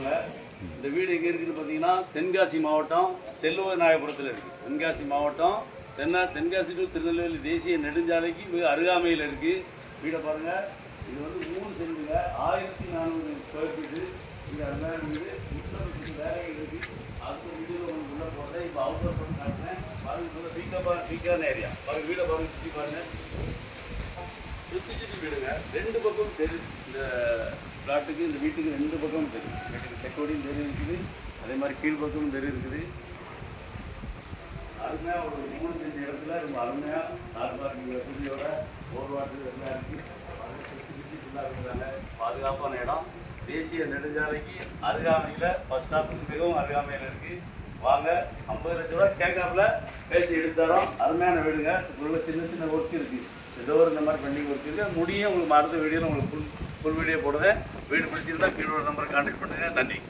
சொல்லுங்க. இந்த வீடு எங்கே இருக்குதுன்னு பார்த்தீங்கன்னா தென்காசி மாவட்டம் செல்வநாயகபுரத்தில் இருக்குது. தென்காசி மாவட்டம் தென்காசி டு திருநெல்வேலி தேசிய நெடுஞ்சாலைக்கு மிக அருகாமையில் இருக்குது. வீடை பாருங்கள். இது வந்து 3 சென்டுங்க, 1400 ஸ்கொயர் ஃபீட்டு. இது அருமையான வீடு. முன்னூறு வேலைகள் இருக்குது. அடுத்த வீடியோவில் உங்களுக்கு உள்ளே போடுறேன். இப்போ அவுட்டர் பண்ணி காட்டுறேன். பாருங்கள், வீக்கான ஏரியா. பாருங்கள், வீடை பாருங்கள், சுற்றி பாருங்கள். சுற்றி வீடுங்க. 2 பக்கம் தெரியும். இந்த பிளாட்டுக்கு இந்த வீட்டுக்கு 2 பக்கமும் தெரியும். வீட்டுக்கு தெற்கோடியும் தெரு இருக்குது, அதே மாதிரி கீழ்பக்கமும் தெரு இருக்குது. அருமையாக ஒரு 3 சென்ட் இடத்துல ரொம்ப அருமையாக கார் பார்க்கிங் வசதியோட போர் வாட்டர் எல்லாம் இருக்குது. ஃபுல்லாக இருக்கிறாங்க. பாதுகாப்பான இடம். தேசிய நெடுஞ்சாலைக்கு அருகாமையில் பஸ் ஸ்டாப்புக்கு மிகவும் அருகாமையில் இருக்குது. வாங்க, 50 லட்ச ரூபா கேட்காப்புல பேசி எடுத்தாரோம். அருமையான வீடுங்க. உள்ள சின்ன சின்ன ஒர்க் இருக்குது. ஏதோ ஒரு இந்த மாதிரி பெண்டிங் ஒர்க் இருக்குது. முடியும் உங்களுக்கு அடுத்த வீடியோவில் உங்களுக்கு ஃபுல் வீடியோ போடுவேன். வீடு பிடிச்சிருந்தா கீழே நம்பரை கான்டாக்ட் பண்ணுங்கள். நன்றி.